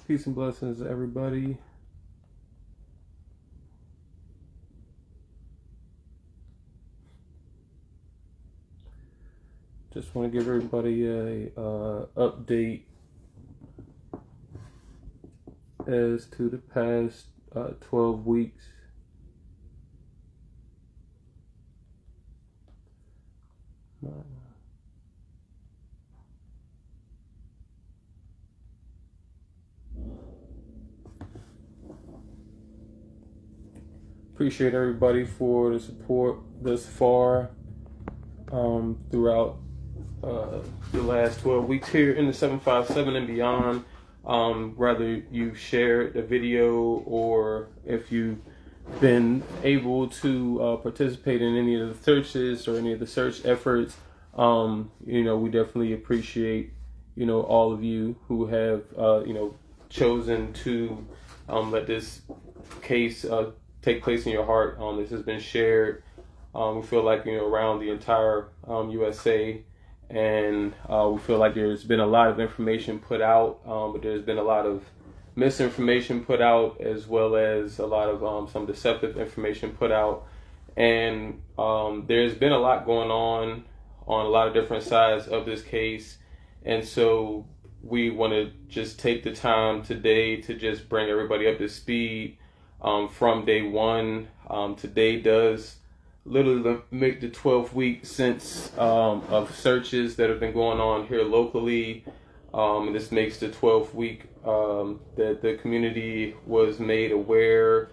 Peace and blessings, everybody. Just want to give everybody a update as to the past 12 weeks. Appreciate everybody for the support thus far throughout the last 12 weeks here in the 757 and beyond. Whether you've shared the video or if you've been able to participate in any of the searches or any of the search efforts, we definitely appreciate, all of you who have, chosen to let this case take place in your heart. This has been shared. We feel like, around the entire USA, and we feel like there's been a lot of information put out, but there's been a lot of misinformation put out, as well as a lot of some deceptive information put out. And there's been a lot going on a lot of different sides of this case. And so we want to just take the time today to just bring everybody up to speed from day one. Today does literally make the 12th week since of searches that have been going on here locally. This makes the 12th week that the community was made aware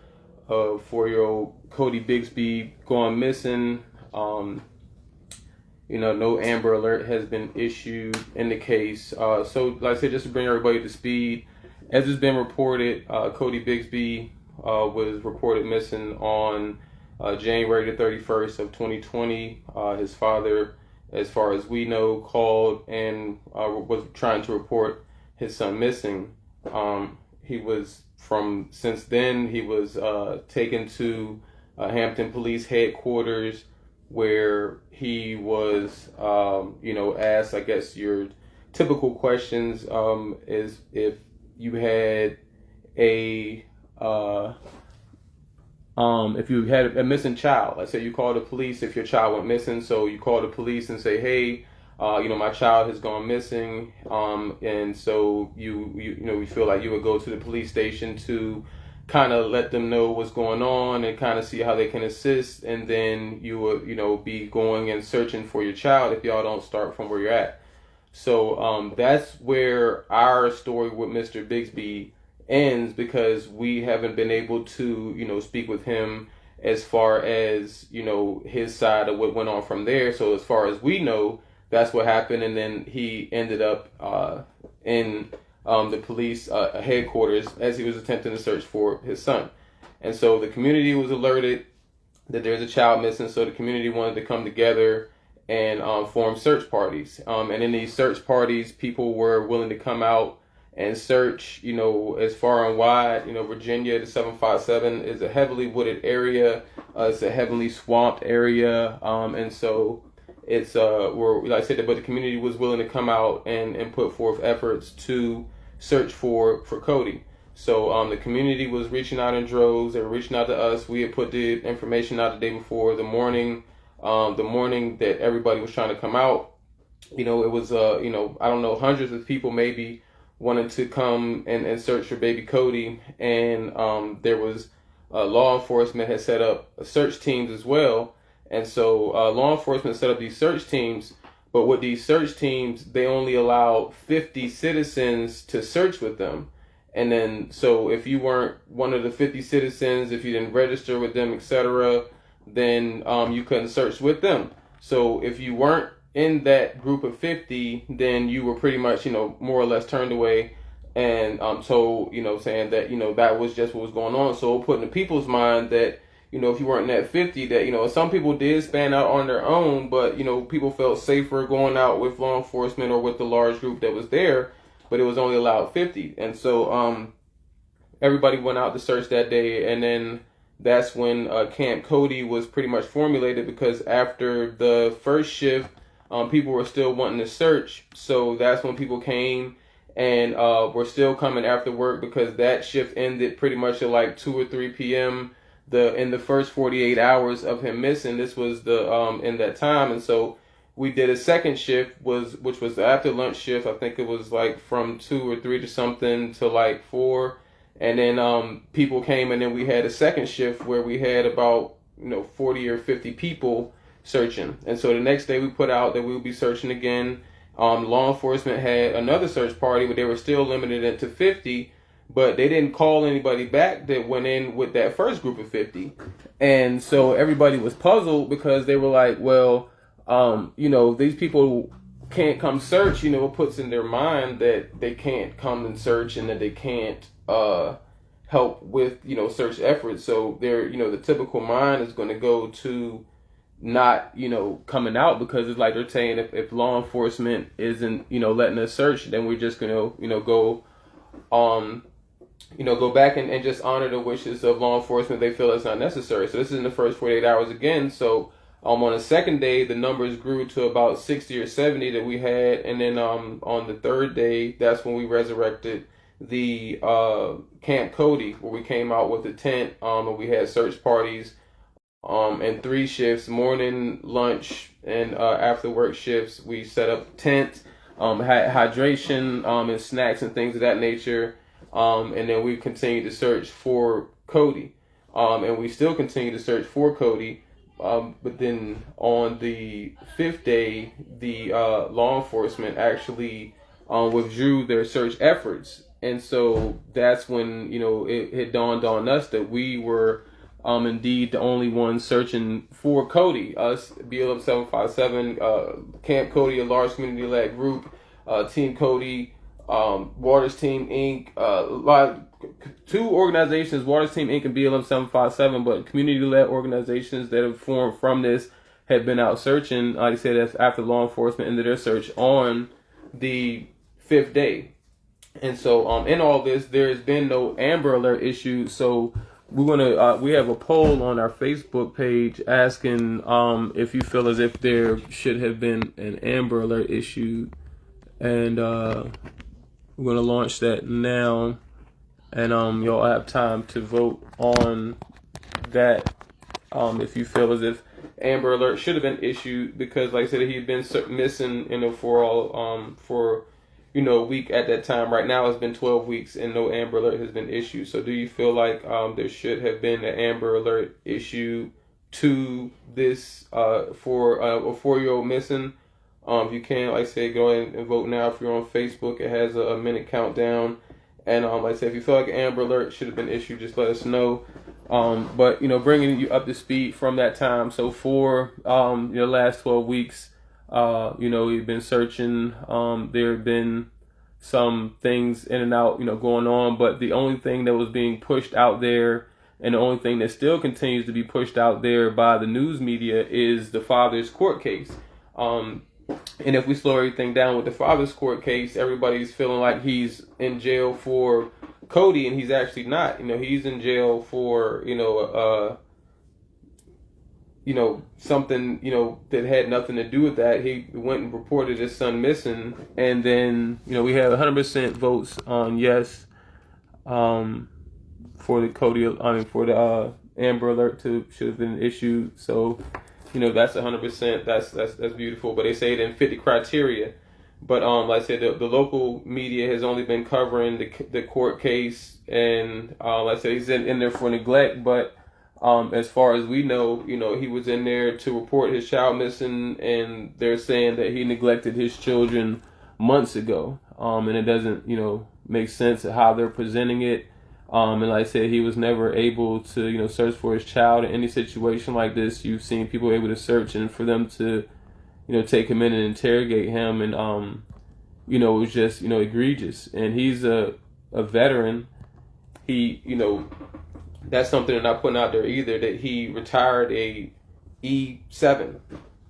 of 4-year-old Codi Bigsby going missing. No Amber Alert has been issued in the case. So like I said, just to bring everybody to speed, as it's been reported, Codi Bigsby was reported missing on January the 31st of 2020. His father, as far as we know, called and was trying to report his son missing. Since then, he was taken to Hampton Police Headquarters, where he was, asked, I guess, your typical questions, is if you had if you had a missing child. Let's say you call the police if your child went missing. So you call the police and say, hey, my child has gone missing. And so we feel like you would go to the police station to kind of let them know what's going on and kind of see how they can assist. And then you would, be going and searching for your child if y'all don't start from where you're at. So that's where our story with Mr. Bigsby ends, because we haven't been able to, speak with him as far as, his side of what went on from there. So as far as we know, that's what happened. And then he ended up in the police headquarters as he was attempting to search for his son. And so the community was alerted that there's a child missing. So the community wanted to come together and form search parties. And in these search parties, people were willing to come out and search, as far and wide. Virginia, the 757 is a heavily wooded area. It's a heavily swamped area. And so it's, like I said, but the community was willing to come out and put forth efforts to search for Codi. So the community was reaching out in droves. They were reaching out to us. We had put the information out the day before, the morning that everybody was trying to come out. It was, I don't know, hundreds of people maybe wanted to come and search for baby Codi. And there was law enforcement had set up search teams as well. And so law enforcement set up these search teams. But with these search teams, they only allowed 50 citizens to search with them. And then, so if you weren't one of the 50 citizens, if you didn't register with them, etc., then you couldn't search with them. So if you weren't in that group of 50, then you were pretty much, more or less turned away and told, saying that, that was just what was going on. So it put in the people's mind that, if you weren't in that 50, that, some people did span out on their own, but, people felt safer going out with law enforcement or with the large group that was there, but it was only allowed 50. And so everybody went out to search that day. And then that's when Camp Codi was pretty much formulated, because after the first shift, people were still wanting to search. So that's when people came and we're still coming after work because that shift ended pretty much at like 2 or 3 p.m. In the first 48 hours of him missing. This was the in that time, and so we did a second shift, which was the after lunch shift. I think it was like from 2 or 3 to something to like 4, and then people came, and then we had a second shift where we had about 40 or 50 people searching. And so the next day we put out that we would be searching again. Law enforcement had another search party, but they were still limited it to 50, but they didn't call anybody back that went in with that first group of 50. And so everybody was puzzled because they were like, well, these people can't come search. It puts in their mind that they can't come and search and that they can't help with search efforts. So they're the typical mind is going to go to not coming out, because it's like they're saying if law enforcement isn't letting us search, then we're just gonna go go back and just honor the wishes of law enforcement. They feel it's not necessary. So this is in the first 48 hours again. So on the second day, the numbers grew to about 60 or 70 that we had, and then on the third day, that's when we resurrected the Camp Codi, where we came out with a tent, and we had search parties and 3 shifts, morning, lunch, and after work shifts. We set up tents, had hydration and snacks and things of that nature, and then we continued to search for Codi, and we still continue to search for Codi. But then on the 5th day, the law enforcement actually withdrew their search efforts. And so that's when, it dawned on us that we were indeed the only ones searching for Codi. Us, BLM 757, Camp Codi, a large community-led group, Team Codi, Waters Team Inc., two organizations, Waters Team Inc. and BLM 757, but community-led organizations that have formed from this have been out searching, like I said, after law enforcement ended their search on the 5th day. And so in all this, there has been no Amber Alert issued. So we have a poll on our Facebook page asking if you feel as if there should have been an Amber Alert issued, and we're going to launch that now, and y'all have time to vote on that if you feel as if Amber Alert should have been issued, because like I said, he had been missing for a week at that time. Right now it's been 12 weeks and no Amber Alert has been issued. So do you feel like there should have been an Amber Alert issued to this for a 4-year-old missing? If you can, like I said, go ahead and vote now. If you're on Facebook, it has a minute countdown. And like I said, if you feel like an Amber Alert should have been issued, just let us know. But bringing you up to speed from that time. So for the last 12 weeks, we've been searching. There have been some things in and out, going on, but the only thing that was being pushed out there, and the only thing that still continues to be pushed out there by the news media, is the father's court case. And if we slow everything down with the father's court case, everybody's feeling like he's in jail for Codi, and he's actually not. He's in jail for something, that had nothing to do with that. He went and reported his son missing, and then, we have 100% votes on yes, for the for the Amber Alert should have been issued. So, that's 100%. That's beautiful. But they say it in 50 criteria. But like I said, the local media has only been covering the court case, and like I said, he's in there for neglect, but as far as we know, he was in there to report his child missing, and they're saying that he neglected his children months ago. And it doesn't, make sense of how they're presenting it. And like I said, he was never able to, search for his child in any situation like this. You've seen people able to search, and for them to, take him in and interrogate him, and it was just, egregious. And he's a veteran. He, that's something they're not putting out there either, that he retired a E7.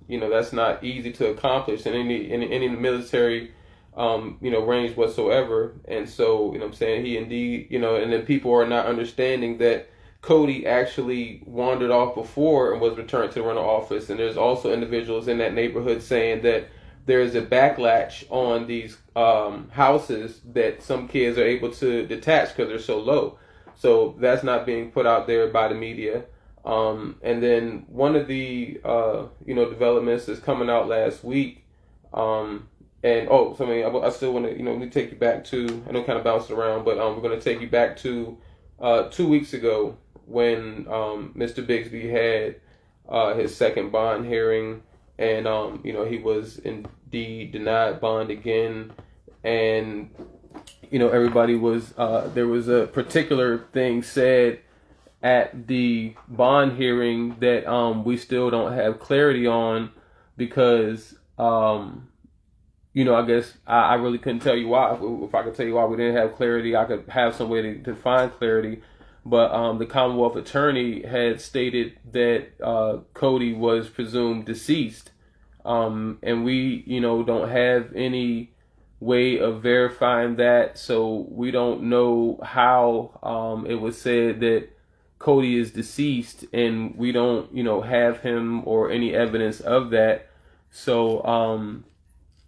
That's not easy to accomplish in any military, range whatsoever. And so, I'm saying, he indeed, and then people are not understanding that Codi actually wandered off before and was returned to the rental office. And there's also individuals in that neighborhood saying that there's a backlash on these houses that some kids are able to detach because they're so low. So that's not being put out there by the media. And then one of the developments is coming out last week. I still want to let me take you back to, I know kind of bounced around, but we're going to take you back to 2 weeks ago when Mr. Bigsby had his second bond hearing, and he was indeed denied bond again, and everybody was there was a particular thing said at the bond hearing that we still don't have clarity on, because I guess I really couldn't tell you why. If I could tell you why we didn't have clarity, I could have some way to find clarity. But the Commonwealth attorney had stated that Codi was presumed deceased. And we, don't have any way of verifying that. So we don't know how it was said that Codi is deceased, and we don't, have him or any evidence of that. So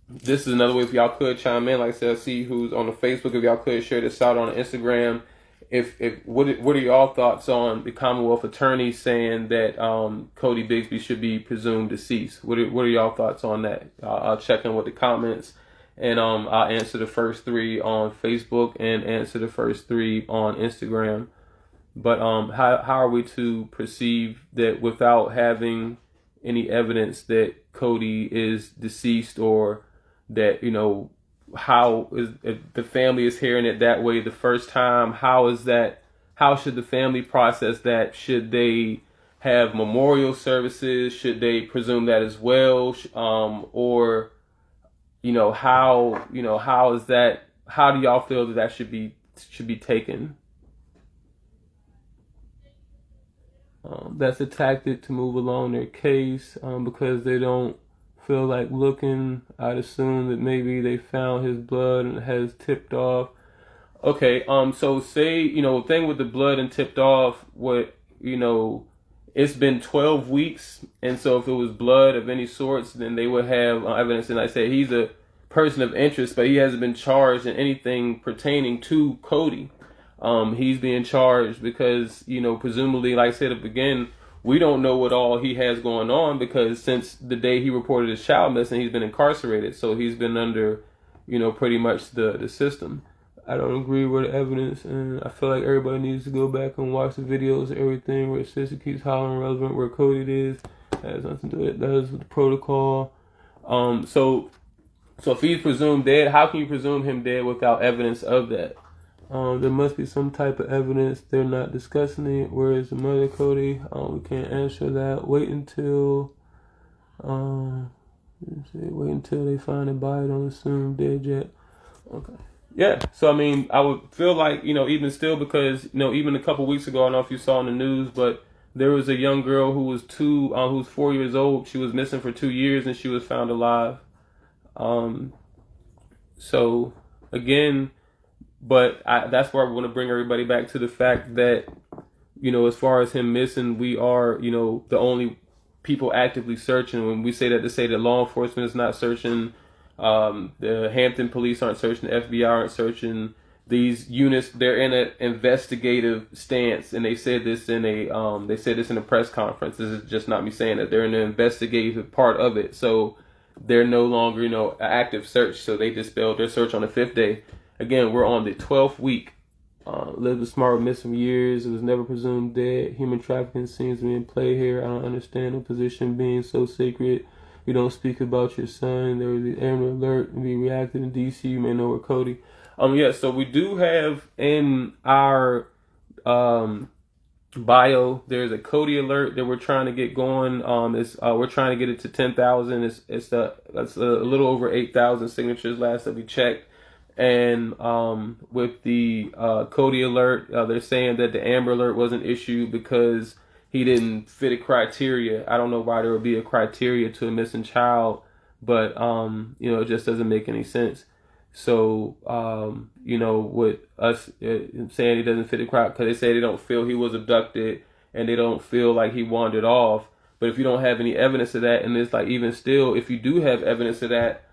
this is another way if y'all could chime in. Like I said, I see who's on the Facebook. If y'all could share this out on Instagram. What are y'all thoughts on the Commonwealth attorney saying that Codi Bigsby should be presumed deceased? What are y'all thoughts on that? I'll check in with the comments, and I'll answer the first three on Facebook and answer the first three on Instagram. But how are we to perceive that without having any evidence that Codi is deceased, or that how is, if the family is hearing it that way the first time, how should the family process that? Should they have memorial services? Should they presume that as well? Or how is that, how do y'all feel that should be taken? That's a tactic to move along their case, because they don't feel like looking. I'd assume that maybe they found his blood and it has tipped off. Okay, so say, thing with the blood and tipped off, it's been 12 weeks, and so if it was blood of any sorts, then they would have evidence. And I say he's a person of interest, but he hasn't been charged in anything pertaining to Codi. He's being charged because, presumably, like I said at the beginning, we don't know what all he has going on, because since the day he reported his child missing, he's been incarcerated. So he's been under, pretty much the system. I don't agree with the evidence, and I feel like everybody needs to go back and watch the videos and everything where it says it keeps hollering relevant, where Codi is. That has nothing to do with the protocol. So if he's presumed dead, how can you presume him dead without evidence of that? There must be some type of evidence. They're not discussing it. Where is the mother, Codi? We can't answer that. Wait until they find a body. Don't assume dead yet. Okay. Yeah. So I would feel like even still, because even a couple weeks ago, I don't know if you saw in the news, but there was a young girl who was who's 4 years old. She was missing for 2 years, and she was found alive. So again. But that's where I want to bring everybody back to the fact that, as far as him missing, we are, the only people actively searching. When we say that, to say that law enforcement is not searching, the Hampton police aren't searching, the FBI aren't searching. These units, they're in an investigative stance, and they said this in a press conference. This is just not me saying that. They're in the investigative part of it, so they're no longer, an active search. So they dispelled their search on the 5th day. Again, we're on the 12th week. Elizabeth Smart was missing years. It was never presumed dead. Human trafficking seems to be in play here. I don't understand the position being so sacred. You don't speak about your son. There was the Amber Alert and be reacted in D.C. You may know where Codi. So we do have in our bio, there's a Codi alert that we're trying to get going. We're trying to get it to 10,000. That's a little over 8,000 signatures last that we checked. And with the Codi alert, they're saying that the Amber Alert wasn't issued because he didn't fit a criteria. I don't know why there would be a criteria to a missing child, but it just doesn't make any sense. So with us saying he doesn't fit the crowd, because they say they don't feel he was abducted and they don't feel like he wandered off. But if you don't have any evidence of that, and it's like, even still, if you do have evidence of that,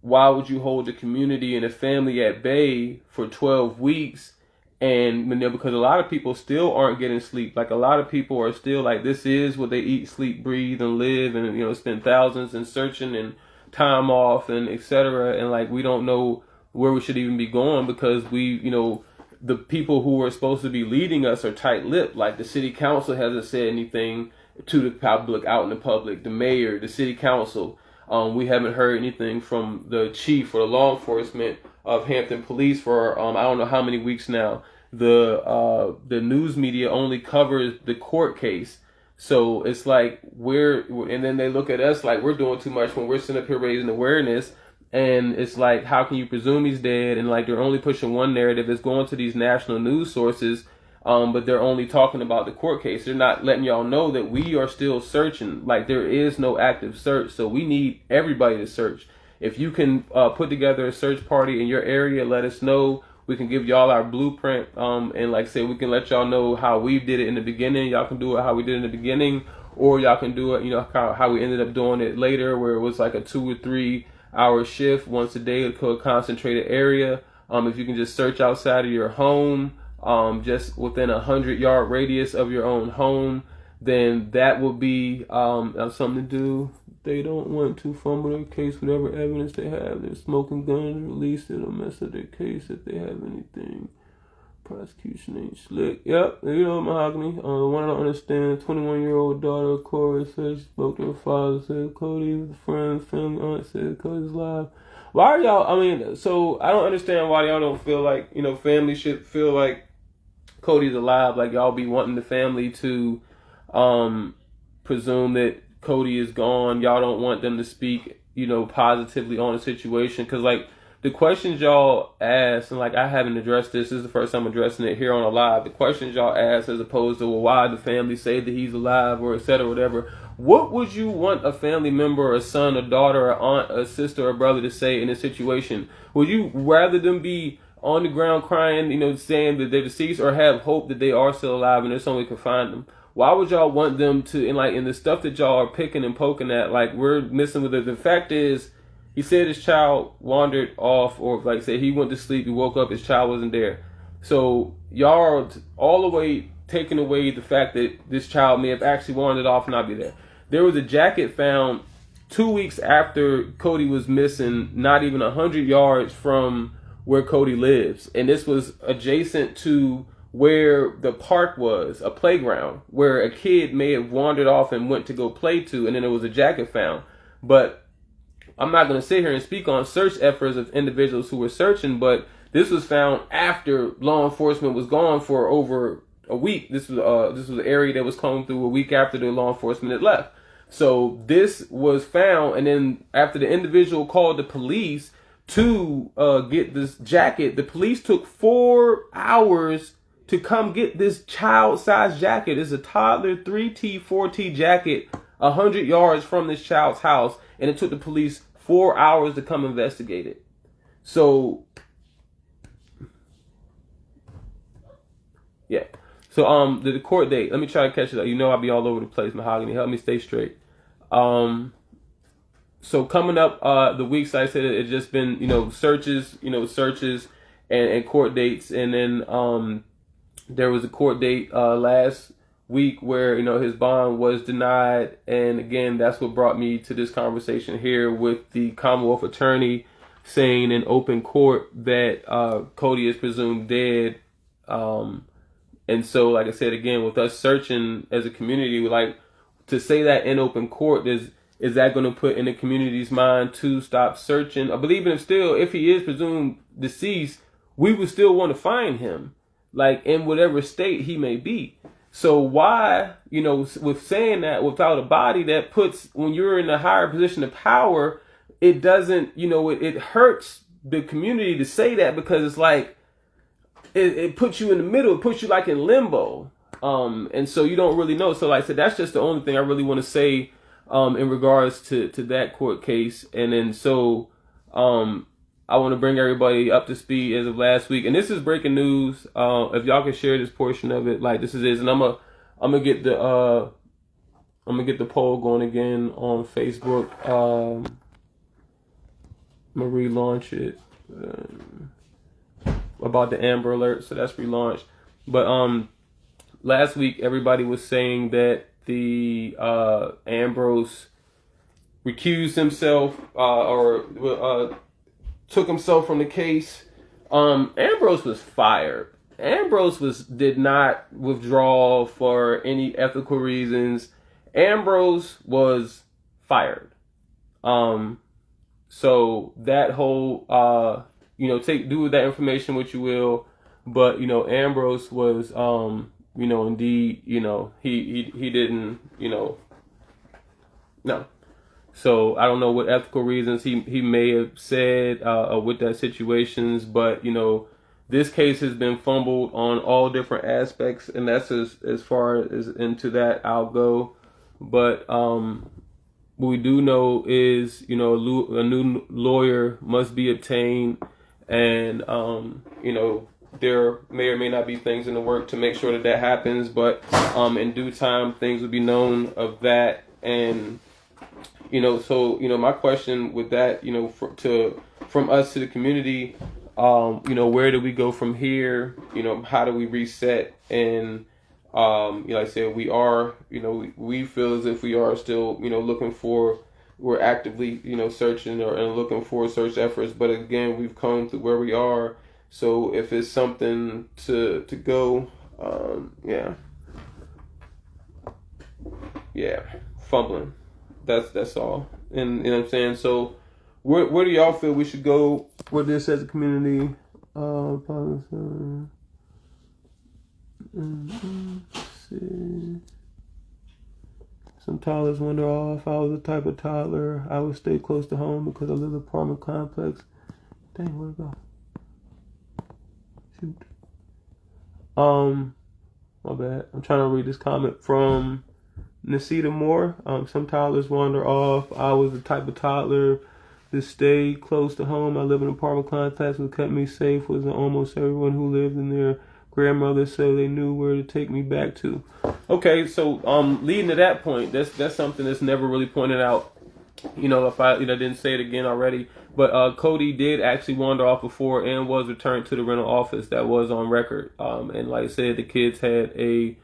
why would you hold the community and the family at bay for 12 weeks? And because a lot of people still aren't getting sleep. Like, a lot of people are still like, this is what they eat, sleep, breathe, and live, and spend thousands in searching and time off and etc. And like, we don't know where we should even be going, because the people who are supposed to be leading us are tight-lipped. Like, the city council hasn't said anything to the public, out in the public. The mayor, the city council. We haven't heard anything from the chief or the law enforcement of Hampton Police for I don't know how many weeks now. The news media only covers the court case, so it's like and then they look at us like we're doing too much when we're sitting up here raising awareness. And it's like, how can you presume he's dead? And like, they're only pushing one narrative. It's going to these national news sources, but they're only talking about the court case. They're not letting y'all know that we are still searching. Like, there is no active search, so we need everybody to search. If you can put together a search party in your area, let us know. We can give y'all our blueprint, and like I said, we can let y'all know how we did it in the beginning. Y'all can do it how we did in the beginning, or y'all can do it, how we ended up doing it later, where it was like a 2 or 3 hour shift once a day to a concentrated area. If you can just search outside of your home, just within 100-yard radius of your own home, then that will be something to do. They don't want to fumble their case. Whatever evidence they have, they're smoking guns, release it, or mess up their case if they have anything. Prosecution ain't slick. Yep, Mahogany. The one I don't understand, 21-year-old daughter of Corey says, spoke to her father, said Codi, friend, family, aunt said Codi's alive. Why are y'all, so I don't understand why y'all don't feel like, family should feel like Codi's alive. Like, y'all be wanting the family to presume that Codi is gone. Y'all don't want them to speak, positively on the situation. Because, like, the questions y'all ask, and like, I haven't addressed this is the first time I'm addressing it here on a live. The questions y'all ask, as opposed to, well, why the family say that he's alive, or etc., whatever. What would you want a family member, a son, a daughter, a aunt, a sister, or brother to say in this situation? Would you rather them be on the ground crying, saying that they're deceased, or have hope that they are still alive and there's someone who can find them? Why would y'all want them to, in the stuff that y'all are picking and poking at, like, we're missing with it. The fact is, he said his child wandered off, or like I said, he went to sleep, he woke up, his child wasn't there. So y'all are all the way taking away the fact that this child may have actually wandered off and not be there. There was a jacket found 2 weeks after Codi was missing, not even 100 yards from where Codi lives. And this was adjacent to where the park was, a playground, where a kid may have wandered off and went to go play to, and then there was a jacket found. But I'm not going to sit here and speak on search efforts of individuals who were searching, but this was found after law enforcement was gone for over a week. This was an area that was combed through a week after the law enforcement had left. So this was found, and then after the individual called the police to get this jacket, the police took 4 hours to come get this child-sized jacket. It's a toddler 3T, 4T jacket 100 yards from this child's house, and it took the police 4 hours to come investigate it. So, yeah. So, the court date. Let me try to catch it up. I'll be all over the place. Mahogany, help me stay straight. So coming up, the weeks, like I said, it's just been, searches and court dates. And then, there was a court date, last week where, his bond was denied. And again, that's what brought me to this conversation here with the Commonwealth attorney saying in open court that, Codi is presumed dead. And so, like I said, again, with us searching as a community, like, to say that in open court, is that going to put in the community's mind to stop searching? I believe if he is presumed deceased, we would still want to find him, like, in whatever state he may be. So why, with saying that without a body, that puts, when you're in a higher position of power, it doesn't, it hurts the community to say that, because it's like, it puts you in the middle, it puts you like in limbo. And so you don't really know. So like I said, that's just the only thing I really want to say, in regards to that court case. And then, so, I want to bring everybody up to speed as of last week. And this is breaking news. If y'all can share this portion of it, like, this is it. And I'm gonna get the poll going again on Facebook. I'm gonna relaunch it about the Amber Alert, so that's relaunched. But last week everybody was saying that the Ambrose recused himself or took himself from the case. Ambrose was fired. Ambrose did not withdraw for any ethical reasons. Ambrose was fired. So that whole do with that information what you will, but Ambrose was indeed he didn't no. So I don't know what ethical reasons he may have said with that situations, but this case has been fumbled on all different aspects, and that's as far as into that I'll go. But what we do know is a new lawyer must be obtained, and there may or may not be things in the work to make sure that happens, but in due time things will be known of that. And so my question with that, from us to the community, where do we go from here? How do we reset? And like I said, we are, we feel as if we are still, looking for, we're actively, searching and looking for search efforts. But again, we've come to where we are. So if it's something to go, fumbling. That's all. And you know what I'm saying? So where do y'all feel we should go with this as a community? See. Some toddlers wonder, if I was the type of toddler, I would stay close to home because I live in an apartment complex. Dang, where'd it go? Shoot. My bad. I'm trying to read this comment from Nasita Moore. Some toddlers wander off. I was the type of toddler to stay close to home. I live in an apartment complex. What kept me safe was almost everyone who lived in their grandmother, so they knew where to take me back to. Okay, so leading to that point, that's something that's never really pointed out. If I didn't say it again already, but Codi did actually wander off before and was returned to the rental office. That was on record. And like I said, the kids had the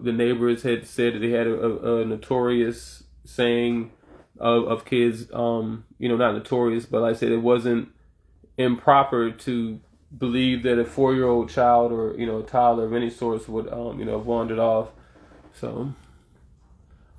neighbors had said that they had a notorious saying of kids, not notorious, but like I said, it wasn't improper to believe that a 4-year-old child or a toddler of any sort would have wandered off. So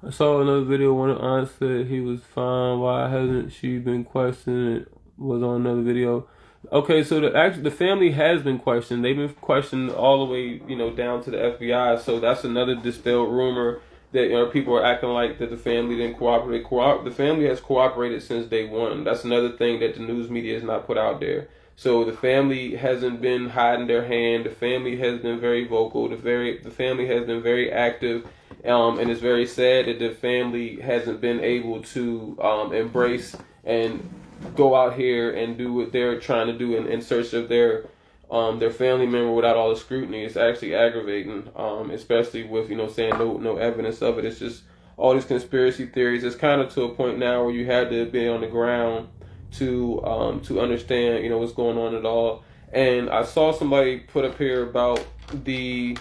I saw another video. One aunt said he was fine. Why hasn't she been questioned? It was on another video. Okay, so the family has been questioned. They've been questioned all the way down to the FBI. So that's another dispelled rumor that people are acting like that the family didn't cooperate. The family has cooperated since day one. That's another thing that the news media has not put out there. So the family hasn't been hiding their hand. The family has been very vocal. The family has been very active, and it's very sad that the family hasn't been able to embrace and go out here and do what they're trying to do in search of their family member without all the scrutiny. It's actually aggravating, especially with saying no evidence of it. It's just all these conspiracy theories. It's kind of to a point now where you had to be on the ground to understand what's going on at all. And I saw somebody put up here about the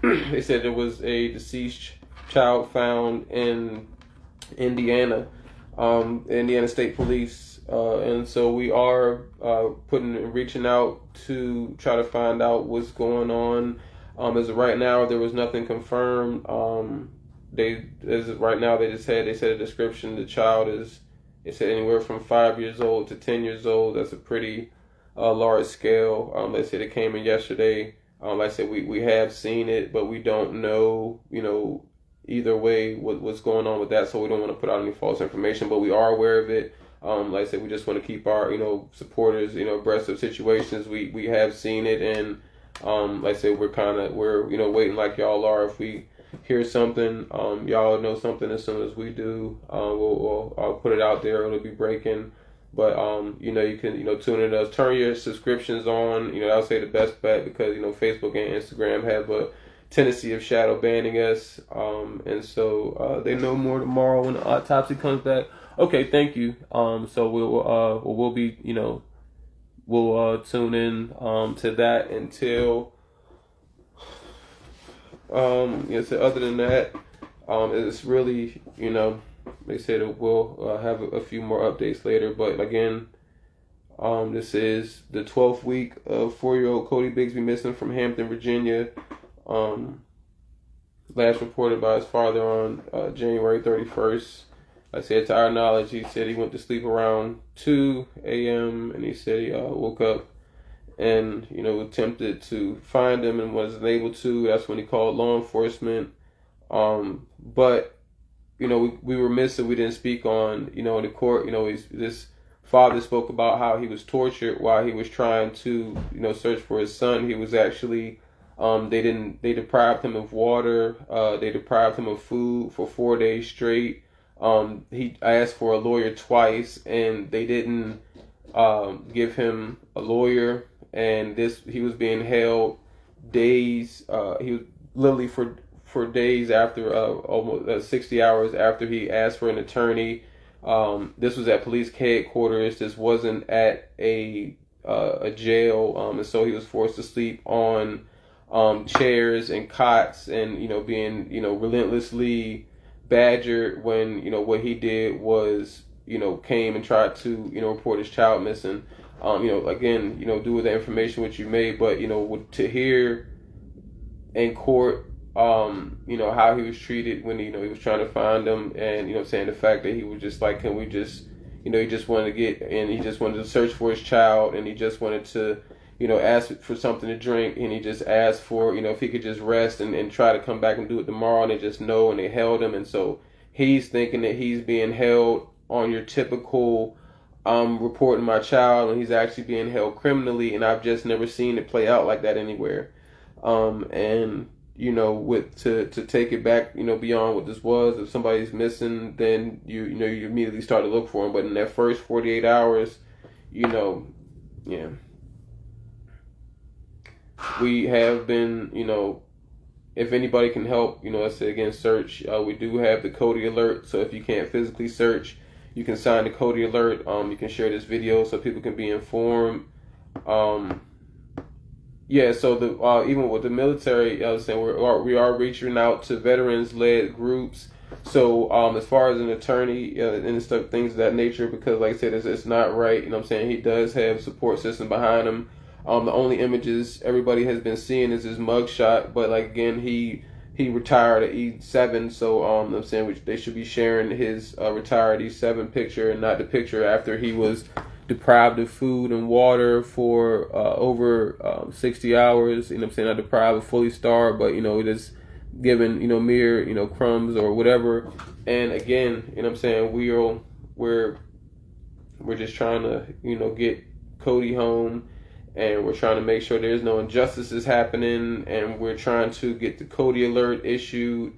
they said there was a deceased child found in Indiana, Indiana State Police, and so we are reaching out to try to find out what's going on. As of right now, there was nothing confirmed. They said a description. The child is, they said, anywhere from 5 years old to 10 years old. That's a pretty large scale. They said it came in yesterday. Like I said, we have seen it, but we don't know, either way what's going on with that. So we don't want to put out any false information, but we are aware of it. Like I said, we just want to keep our, supporters, abreast of situations. We have seen it, and like I said, we're waiting like y'all are. If we hear something, y'all know something as soon as we do. I'll put it out there. It'll be breaking. But you can tune in to us. Turn your subscriptions on. I'll say the best bet, because Facebook and Instagram have a tendency of shadow banning us. And so they know more tomorrow when the autopsy comes back. Okay, thank you. So we'll be, we'll tune in to that until so other than that, it's really, they said that we'll have a few more updates later, but again, this is the 12th week of 4-year-old Codi Bigsby missing from Hampton, Virginia. Last reported by his father on January 31st. I said, to our knowledge, he said he went to sleep around 2 a.m. and he said he woke up and, attempted to find him and wasn't able to. That's when he called law enforcement. But, we were missing. We didn't speak on, in the court, this father spoke about how he was tortured while he was trying to, search for his son. He was actually, they deprived him of water. They deprived him of food for 4 days straight. He asked for a lawyer twice and they didn't, give him a lawyer. And he was being held days, he was literally for days after, almost 60 hours after he asked for an attorney. This was at police headquarters. This wasn't at a jail. And so he was forced to sleep on, chairs and cots and, being, relentlessly badgered when, what he did was, came and tried to, report his child missing. Again, do with the information which you made, but, to hear in court, how he was treated when, he was trying to find him and, saying the fact that he was just like, can we just, he just wanted to get, and he just wanted to search for his child and he just wanted to, ask for something to drink and he just asked for, if he could just rest and try to come back and do it tomorrow and they just know and they held him. And so he's thinking that he's being held on your typical reporting my child, and he's actually being held criminally, and I've just never seen it play out like that anywhere. And with to take it back, beyond what this was, if somebody's missing, then you immediately start to look for him. But in that first 48 hours, yeah, we have been, if anybody can help, let's say again, search. We do have the Codi alert, so if you can't physically search, you can sign the Codi alert. You can share this video so people can be informed. Yeah, so even with the military, I was saying we are reaching out to veterans-led groups. So as far as an attorney and stuff, things of that nature, because like I said, it's not right. I'm saying he does have support system behind him. The only images everybody has been seeing is his mugshot, but like again, he retired at E7, so I'm saying they should be sharing his retired E7 picture and not the picture after he was deprived of food and water for over 60 hours. Not deprived of fully starved, but just given mere crumbs or whatever. And again, we're just trying to get Codi home. And we're trying to make sure there's no injustices happening, and we're trying to get the Codi alert issued.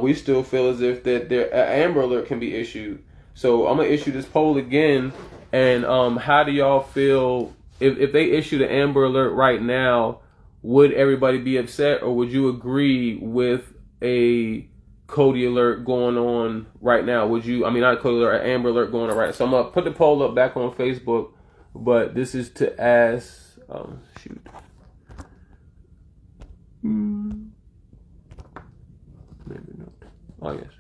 We still feel as if that an Amber Alert can be issued. So I'm gonna issue this poll again. And how do y'all feel if they issue the Amber Alert right now? Would everybody be upset, or would you agree with a Codi Alert going on right now? Would you? Not Codi Alert, an Amber Alert going on right. So I'm gonna put the poll up back on Facebook, but this is to ask. Shoot. Maybe not. Oh yes.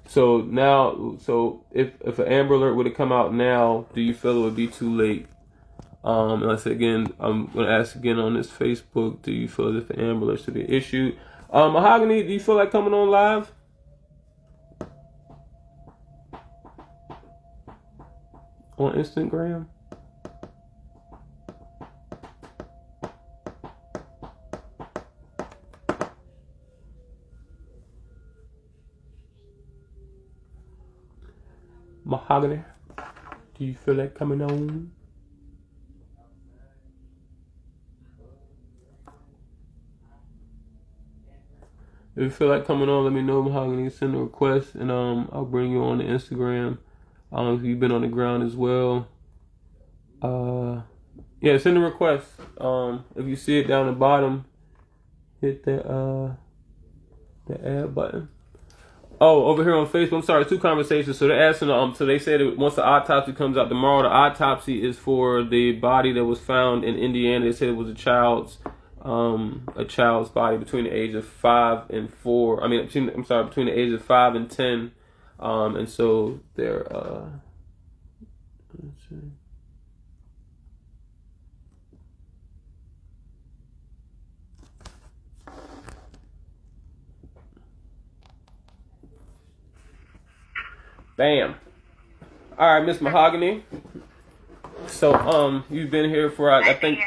So now, if an Amber Alert would have come out now, do you feel it would be too late? And I said again, I'm gonna ask again on this Facebook. Do you feel as if an Amber Alert should be issued? Mahogany, do you feel like coming on live on Instagram? Mahogany, do you feel like coming on? If you feel like coming on, let me know, Mahogany. Send a request, and I'll bring you on the Instagram. If you've been on the ground as well. Yeah, send a request. If you see it down the bottom, hit the add button. Oh, over here on Facebook, I'm sorry, two conversations. So they're asking, so they said that once the autopsy comes out tomorrow, the autopsy is for the body that was found in Indiana. They said it was a child's body between the age of 5 and 4. I mean, I'm sorry, between the age of 5 and 10. And so they're, let's see. Bam. All right, Miss Mahogany. So, you've been here for I think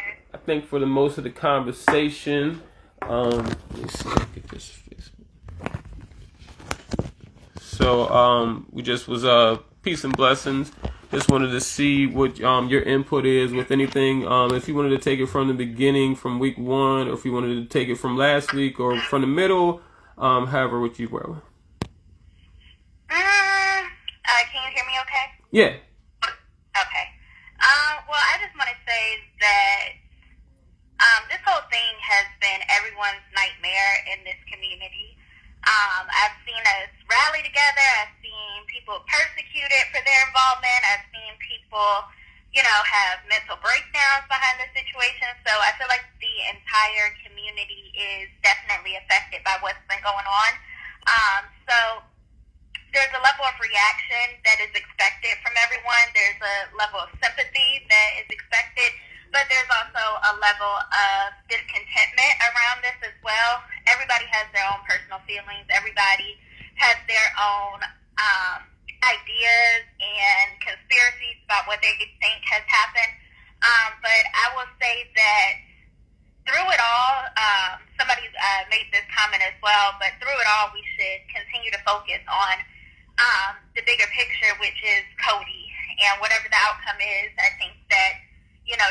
for the most of the conversation. Let me see. Get this. So, we just was peace and blessings. Just wanted to see what your input is with anything. If you wanted to take it from the beginning, from week 1, or if you wanted to take it from last week or from the middle, however, what you were. Can you hear me okay? Yeah. Okay. Well, I just want to say that this whole thing has been everyone's nightmare in this community. I've seen us rally together. I've seen people persecuted for their involvement. I've seen people, have mental breakdowns behind the situation. So I feel like the entire community is definitely affected by what's been going on. So there's a level of reaction that is expected from everyone. There's a level of sympathy that is expected, but there's also a level of discontentment around this as well. Everybody has their own personal feelings. Everybody has their own ideas and conspiracies about what they think has happened. But I will say that through it all, somebody made this comment as well, but through it all, we should continue to focus on the bigger picture, which is Codi, and whatever the outcome is. I think that,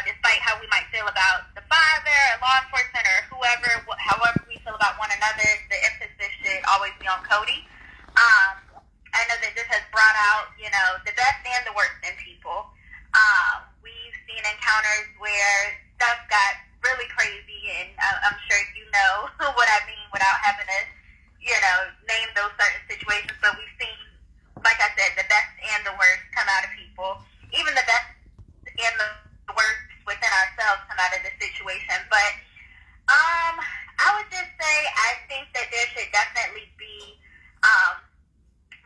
despite how we might feel about the father, or law enforcement, or whoever, however we feel about one another, the emphasis should always be on Codi. I know that this has brought out, the best and the worst in people. We've seen encounters where stuff got really crazy, and I'm sure you know what I mean without having to, name those certain situations. But we've seen, like I said, the best and the worst come out of people. Even the best and the worst within ourselves come out of the situation. But I would just say I think that there should definitely be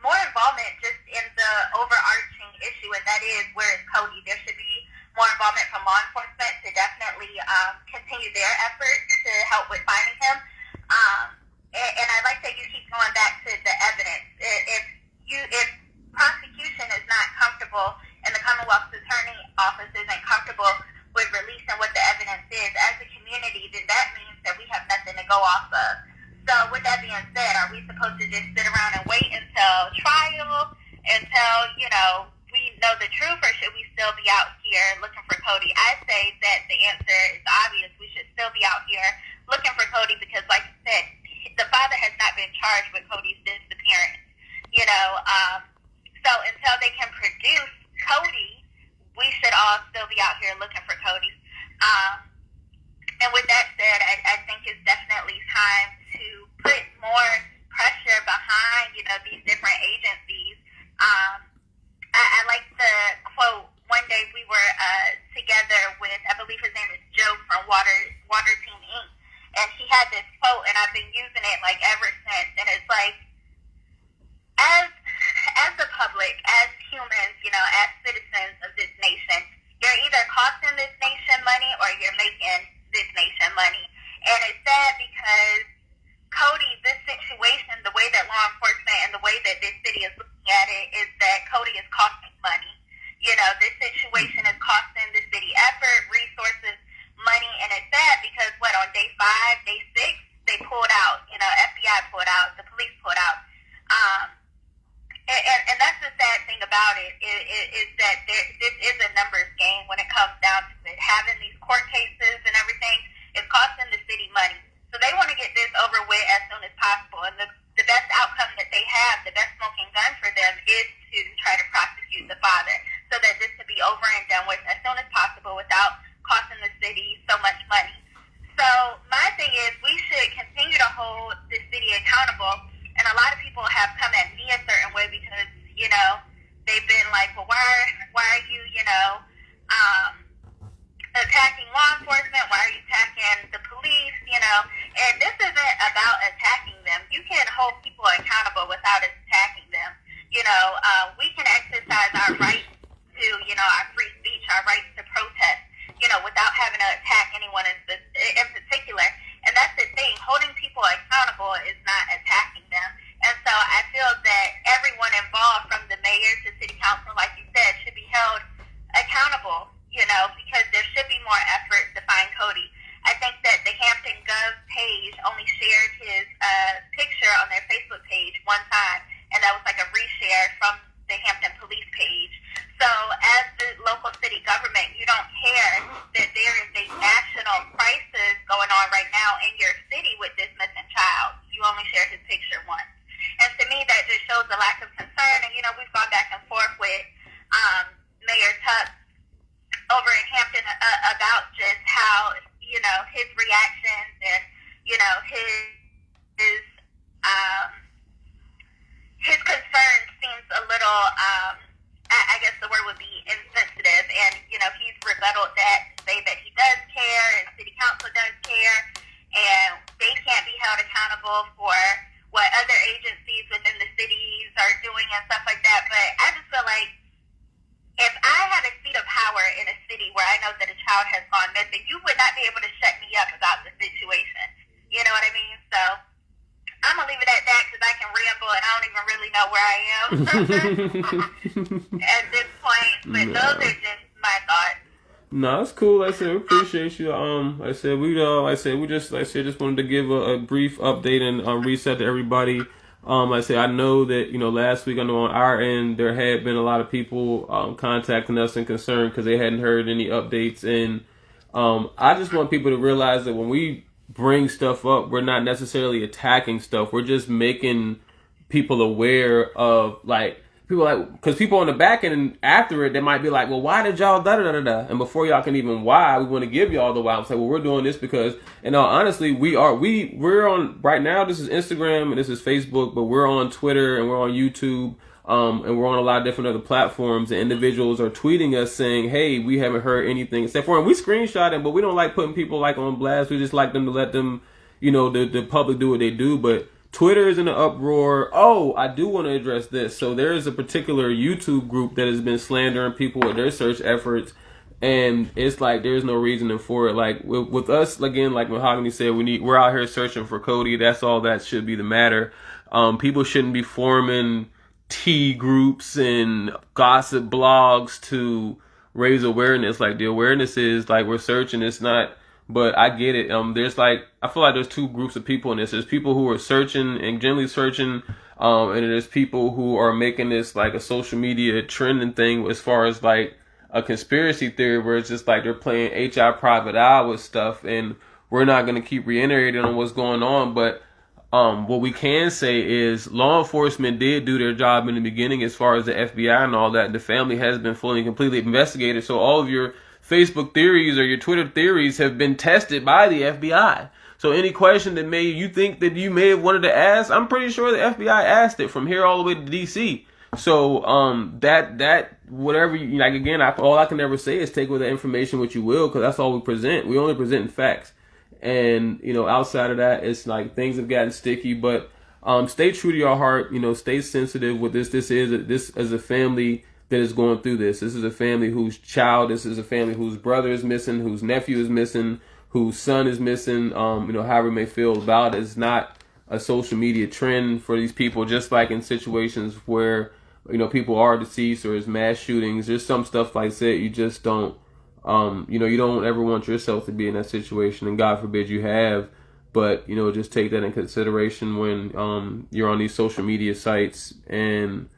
more involvement just in the overarching issue, and that is, where is Codi? There should be more involvement from law enforcement to definitely continue their effort to help with finding him. And I like that you keep going back to the evidence. If prosecution is not comfortable and the Commonwealth's Attorney Office isn't comfortable with releasing what the evidence is as a community, then that means that we have nothing to go off of. So with that being said, are we supposed to just sit around and wait until trial, until, we know the truth, or should we still be out here looking for Codi? I say that the answer is obvious. We should still be out here looking for Codi because, like I said, the father has not been charged with Codi's disappearance. So until they can produce Codi, we should all still be out here looking for Codi. And with that said, I think it's definitely time to put more pressure behind, these different agencies. I like the quote. One day we were together with, I believe his name is Joe from Water Team Inc. And he had this quote, and I've been using it ever since. And it's like, as the public, as humans, as citizens of this nation, you're either costing this nation money or you're making this nation money. And it's sad because Codi, this situation, the way that law enforcement and the way that this city is looking at it is that Codi is costing money. This situation is costing the city effort, resources, money, and it's sad because on day 5, day 6, they pulled out. FBI pulled out, the police pulled out. And that's the sad thing about it is that this is a numbers game when it comes down to it. Having these court cases and everything is costing the city money. So they want to get this over with as soon as possible. And the best outcome that they have, the best smoking gun for them, is to try to prosecute the father so that this can be over and done with as soon as possible without costing the city so much money. So my thing is we should continue to hold the city accountable. And a lot of people have come at like, well, why are you, attacking law enforcement? Why are you attacking the police? And this isn't about attacking them. You can hold people accountable without attacking them. We can exercise our rights to, our free speech, our rights to protest, without having to attack anyone in particular. And that's the thing. Holding people accountable is not attacking them. And so I feel that everyone involved, from the mayor to city council, like you said, should be held accountable, because there should be more effort to find Codi. I think that the Hampton Gov page only shared his picture on their Facebook page one time, and that was like a reshare from the Hampton Police page. So as the local city government, you don't care that there is a national crisis going on right now in your city with this missing child. You only share his picture once. And to me, that just shows a lack of concern. And, we've gone back and forth with Mayor Tuck over in Hampton about just how, his reactions and, his concern seems a little, I guess the word would be insensitive. And, he's rebutted that to say that he does care and city council does care, and they can't be held accountable for what other agencies within the cities are doing and stuff like that. But I just feel like if I had a seat of power in a city where I know that a child has gone missing, you would not be able to shut me up about the situation. You know what I mean? So I'm going to leave it at that, because I can ramble and I don't even really know where I am at this point. But those are just my thoughts. No, it's cool. Like I said, we appreciate you. We just wanted to give a brief update and reset to everybody. I know that, last week, I know on our end, there had been a lot of people contacting us and concerned because they hadn't heard any updates. And I just want people to realize that when we bring stuff up, we're not necessarily attacking stuff. We're just making people aware of, because people on the back end after it, they might be like, well, why did y'all da-da-da-da-da? And before y'all can even why, we want to give y'all the why and say, well, we're doing this because, and honestly, we're on, right now, this is Instagram and this is Facebook, but we're on Twitter and we're on YouTube, and we're on a lot of different other platforms, and individuals are tweeting us saying, hey, we haven't heard anything except for, and we screenshot them, but we don't like putting people on blast. We just like them to let them, the public do what they do. But Twitter is in an uproar. Oh, I do want to address this. So there is a particular YouTube group that has been slandering people with their search efforts, and it's like there's no reasoning for it. Like with us, again, like Mahogany said, we're out here searching for Codi. That's all that should be the matter. People shouldn't be forming tea groups and gossip blogs to raise awareness. Like the awareness is like we're searching. It's not. But I get it. I feel like there's two groups of people in this. There's people who are searching and generally searching, and there's people who are making this like a social media trending thing as far as like a conspiracy theory where it's just like they're playing HI Private Eye with stuff, and we're not going to keep reiterating on what's going on. But what we can say is law enforcement did do their job in the beginning as far as the FBI and all that. The family has been fully and completely investigated. So all of your Facebook theories or your Twitter theories have been tested by the FBI. So any question that you think that you may have wanted to ask, I'm pretty sure the FBI asked it from here all the way to DC. So that whatever again, all I can ever say is take with the information what you will, because that's all we present. We only present facts, and outside of that, it's like things have gotten sticky. But stay true to your heart. Stay sensitive with this. This is a family that is going through this. This is a family whose child, this is a family whose brother is missing, whose nephew is missing, whose son is missing, however you may feel about it. It's not a social media trend for these people, just like in situations where, people are deceased or there's mass shootings. There's some stuff like that you just don't, you don't ever want yourself to be in that situation, and God forbid you have. But, just take that in consideration when you're on these social media sites, and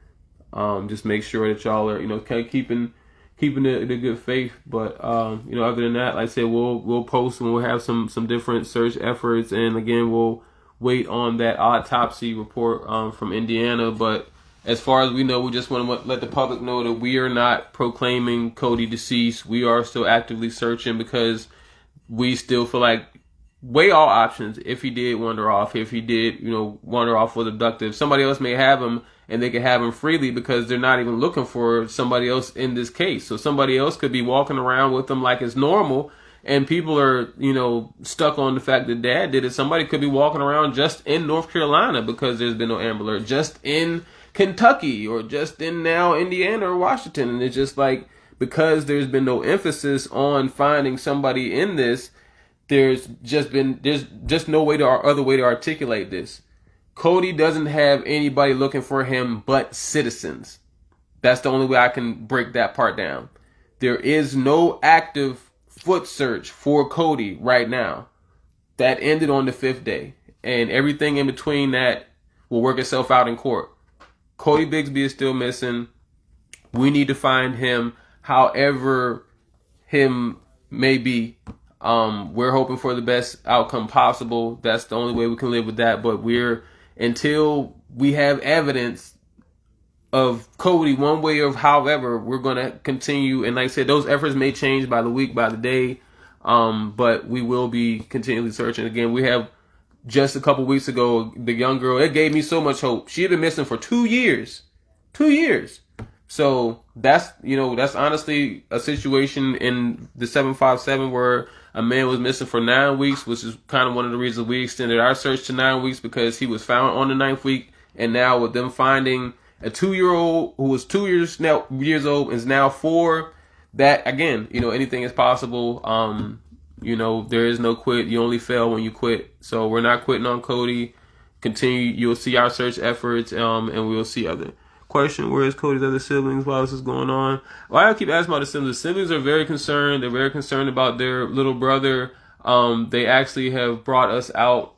just make sure that y'all are, kind of keeping the good faith. But other than that, like I said, we'll post and we'll have some different search efforts, and again, we'll wait on that autopsy report from Indiana. But as far as we know, we just want to let the public know that we are not proclaiming Codi deceased. We are still actively searching because we still feel like weigh all options. If he did wander off, if he did, wander off with abductive, somebody else may have him and they can have him freely because they're not even looking for somebody else in this case. So somebody else could be walking around with them like it's normal, and people are, stuck on the fact that dad did it. Somebody could be walking around just in North Carolina because there's been no Amber Alert, just in Kentucky or just in now Indiana or Washington. And it's just like, because there's been no emphasis on finding somebody in this, there's just no other way to articulate this. Codi doesn't have anybody looking for him but citizens. That's the only way I can break that part down. There is no active foot search for Codi right now. That ended on the 5th day. And everything in between that will work itself out in court. Codi Bigsby is still missing. We need to find him, however him may be. We're hoping for the best outcome possible. That's the only way we can live with that. But until we have evidence of Codi one way or however, we're going to continue. And like I said, those efforts may change by the week, by the day. But we will be continually searching. Again, we have just a couple weeks ago, the young girl, it gave me so much hope. She had been missing for 2 years. 2 years. So that's honestly a situation in the 757 where a man was missing for 9 weeks, which is kind of one of the reasons we extended our search to 9 weeks, because he was found on the 9th week. And now with them finding a 2-year-old who was 2 years old is now 4, that again, anything is possible. There is no quit. You only fail when you quit. So we're not quitting on Codi. Continue. You'll see our search efforts, and we'll see other. Question: where is Codi's other siblings while this is going on? Well, I keep asking about the siblings. The siblings are very concerned. They're very concerned about their little brother. They actually have brought us out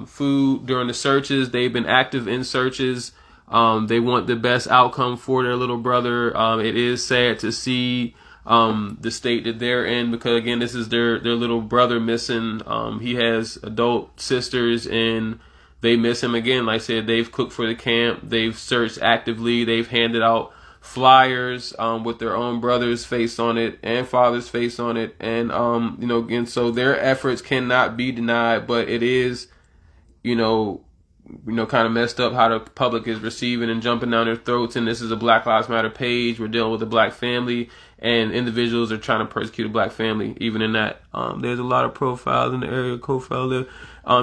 food during the searches. They've been active in searches. They want the best outcome for their little brother. It is sad to see the state that they're in, because again, this is their little brother missing. He has adult sisters and they miss him again. Like I said, they've cooked for the camp. They've searched actively. They've handed out flyers with their own brother's face on it and father's face on it. And, again, so their efforts cannot be denied, but it is, kind of messed up how the public is receiving and jumping down their throats. And this is a Black Lives Matter page. We're dealing with a black family, and individuals are trying to persecute a black family. Even in that, there's a lot of profiles in the area.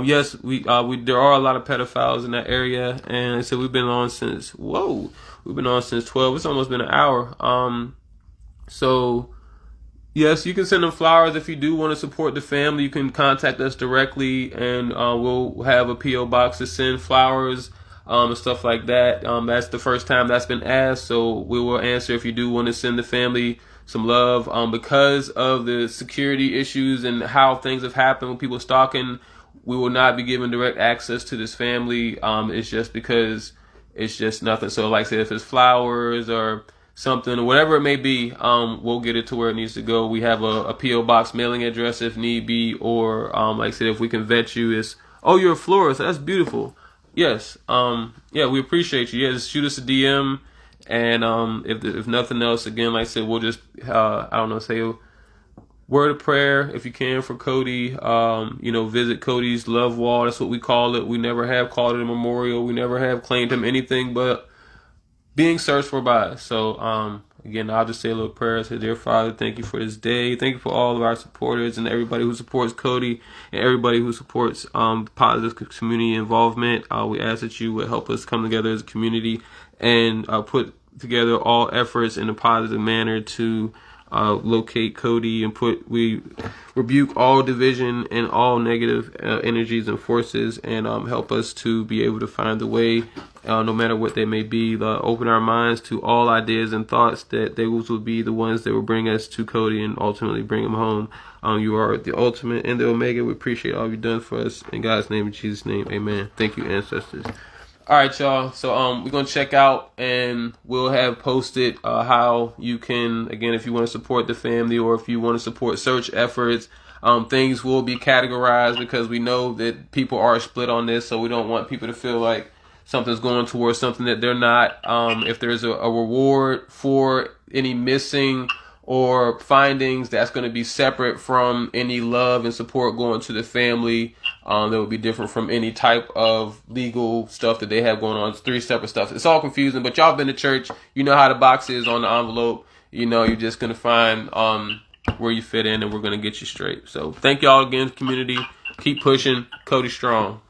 Yes, there are a lot of pedophiles in that area, and I said we've been on since 12. It's almost been an hour. So yes, you can send them flowers if you do want to support the family. You can contact us directly, and we'll have a PO box to send flowers and stuff like that. That's the first time that's been asked, so we will answer if you do want to send the family some love. Because of the security issues and how things have happened with people stalking, we will not be giving direct access to this family. It's just because it's just nothing. So like I said, if it's flowers or something or whatever it may be, we'll get it to where it needs to go. We have a PO box mailing address if need be, or like I said, if we can vet you, you're a florist, that's beautiful. Yes. We appreciate you. Just shoot us a DM, and if nothing else, again, like I said, we'll just say a word of prayer if you can for Codi. Visit Codi's love wall. That's what we call it. We never have called it a memorial. We never have claimed him anything but being searched for by us. So again, I'll just say a little prayer. Say, dear Father, thank you for this day. Thank you for all of our supporters and everybody who supports Codi and everybody who supports positive community involvement. We ask that you would help us come together as a community and put together all efforts in a positive manner to locate Codi, and we rebuke all division and all negative energies and forces, and help us to be able to find the way, no matter what they may be. Open our minds to all ideas and thoughts that those will be the ones that will bring us to Codi and ultimately bring him home. You are the ultimate and the omega. We appreciate all you've done for us. In God's name, in Jesus' name, amen. Thank you, ancestors. All right, y'all. So we're going to check out, and we'll have posted how you can, again, if you want to support the family or if you want to support search efforts, things will be categorized, because we know that people are split on this, so we don't want people to feel like something's going towards something that they're not. If there's a reward for any missing or findings that's going to be separate from any love and support going to the family. That would be different from any type of legal stuff that they have going on. It's 3 separate stuff. It's all confusing, but y'all been to church. You know how the box is on the envelope. You know, you're just going to find where you fit in, and we're going to get you straight. So thank y'all again, community. Keep pushing. Codi strong.